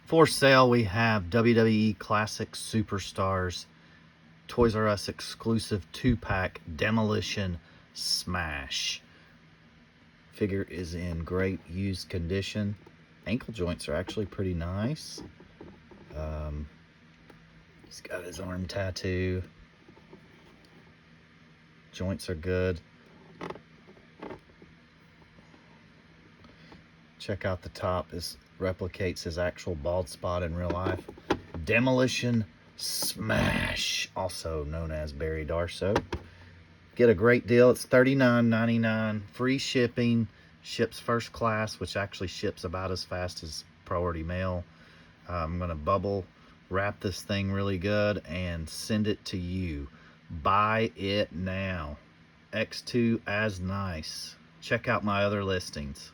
For sale, we have WWE Classic Superstars Toys R Us exclusive 2-pack Demolition Smash. Figure is in great used condition. Ankle joints are actually pretty nice. He's got his arm tattoo. Joints are good. Check out the top. This replicates his actual bald spot in real life. Demolition Smash, also known as Barry Darsow. Get a great deal. It's $39.99. Free shipping. Ships first class, which actually ships about as fast as priority mail. I'm going to bubble wrap this thing really good and send it to you. Buy it now. X2 as nice. Check out my other listings.